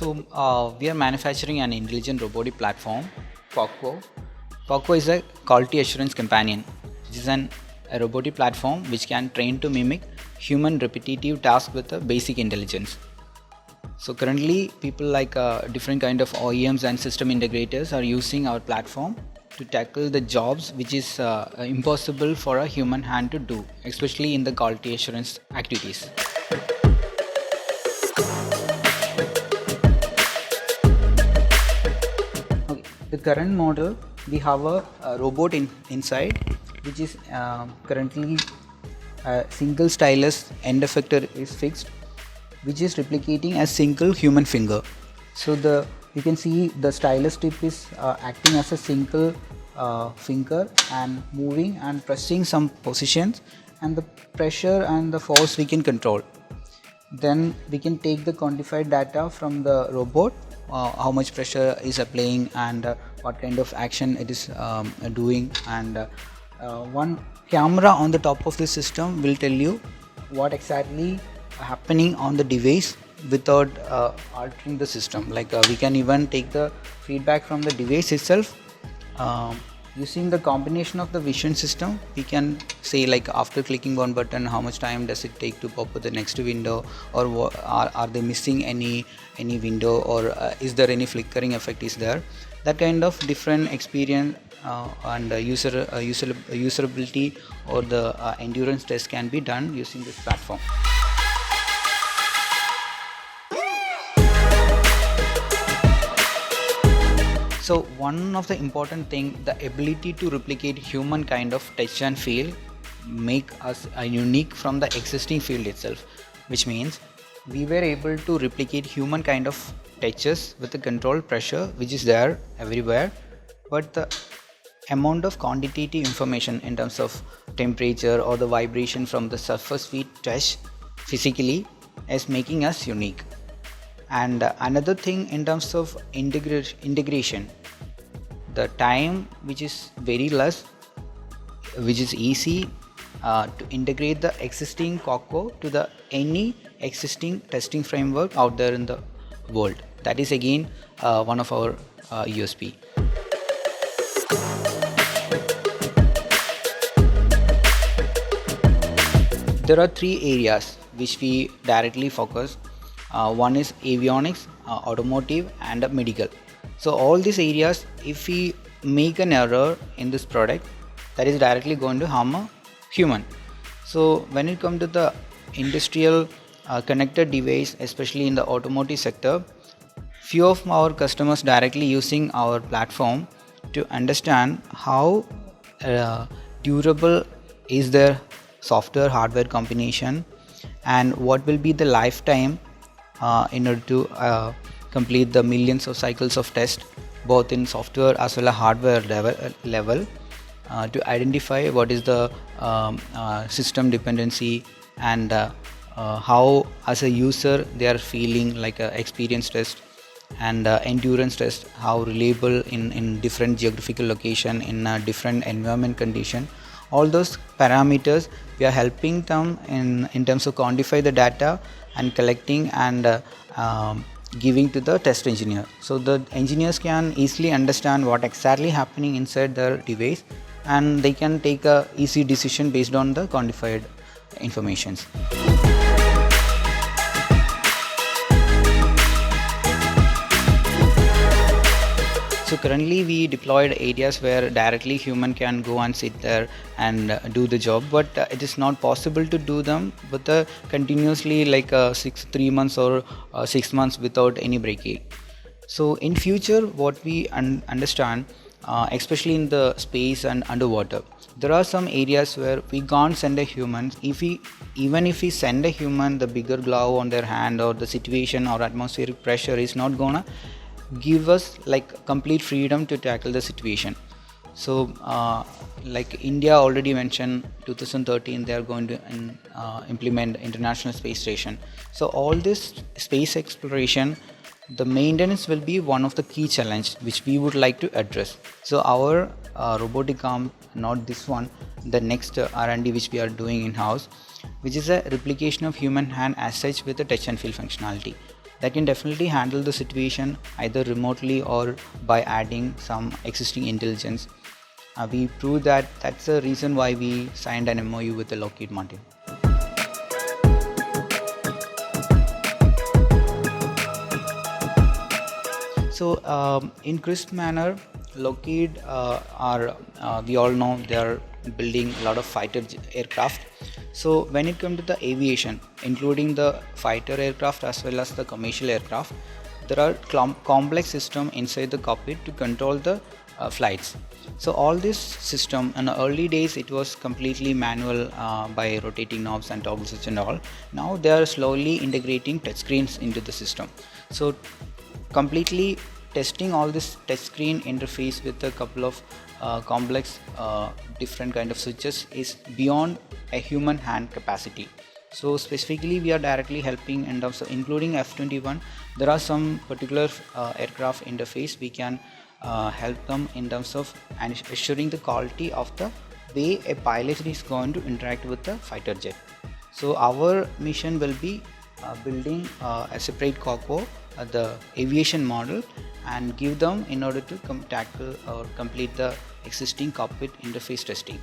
We are manufacturing an intelligent robotic platform, Quaco. Quaco is a quality assurance companion. This is a robotic platform which can train to mimic human repetitive tasks with a basic intelligence. So currently, people like different kind of OEMs and system integrators are using our platform to tackle the jobs which is impossible for a human hand to do, especially in the quality assurance activities. Okay. The current model, we have a robot inside, which is currently a single stylus end effector is fixed, which is replicating a single human finger. So you can see the stylus tip is acting as a single finger and moving and pressing some positions, and the pressure and the force we can control. Then we can take the quantified data from the robot, how much pressure is applying and what kind of action it is doing, and one camera on the top of the system will tell you what exactly happening on the device without altering the system. Like we can even take the feedback from the device itself. Using the combination of the vision system, we can say, like, after clicking one button, how much time does it take to pop up the next window, or are they missing any window, or is there any flickering effect is there. That kind of different experience and usability or the endurance test can be done using this platform. So one of the important thing, the ability to replicate human kind of touch and feel make us unique from the existing field itself, which means we were able to replicate human kind of touches with the controlled pressure which is there everywhere, but the amount of quantitative information in terms of temperature or the vibration from the surface we touch physically is making us unique. And another thing, in terms of integration, the time which is very less, which is easy to integrate the existing Quaco to the any existing testing framework out there in the world. That is again one of our USP. There are three areas which we directly focus. One is avionics, automotive, and medical. So all these areas, if we make an error in this product, that is directly going to harm a human. So when it comes to the industrial connected device, especially in the automotive sector, few of our customers directly using our platform to understand how durable is their software hardware combination, and what will be the lifetime in order to complete the millions of cycles of test, both in software as well as hardware level, to identify what is the system dependency, and how as a user they are feeling, like a experience test and endurance test, how reliable in different geographical location, in a different environment condition. All those parameters we are helping them in terms of quantify the data and collecting and giving to the test engineer, so the engineers can easily understand what exactly happening inside their device, and they can take a easy decision based on the quantified informations. So currently we deployed areas where directly human can go and sit there and do the job, but it is not possible to do them with continuously like 3 months or 6 months without any breaking. So in future, what we understand, especially in the space and underwater, there are some areas where we can't send a human. Even if we send a human, the bigger glove on their hand or the situation or atmospheric pressure is not gonna give us like complete freedom to tackle the situation. So like India already mentioned 2013 they are going to implement International Space Station. So all this space exploration, the maintenance will be one of the key challenge which we would like to address. So our robotic arm, not this one, the next R&D which we are doing in-house, which is a replication of human hand as such with a touch and feel functionality. that can definitely handle the situation either remotely or by adding some existing intelligence. We proved that that's the reason why we signed an MOU with the Lockheed Martin. So in crisp manner, Lockheed we all know they are building a lot of fighter aircraft. So when it comes to the aviation, including the fighter aircraft as well as the commercial aircraft, there are complex system inside the cockpit to control the flights. So all this system in the early days it was completely manual by rotating knobs and toggle switch and all. Now they are slowly integrating touchscreens into the system. So completely testing all this touch screen interface with a couple of complex different kind of switches is beyond a human hand capacity. So specifically we are directly helping in terms of including F-21. There are some particular aircraft interface we can help them in terms of assuring the quality of the way a pilot is going to interact with the fighter jet. So our mission will be building a separate Quaco, the aviation model, and give them in order to tackle or complete the existing cockpit interface testing.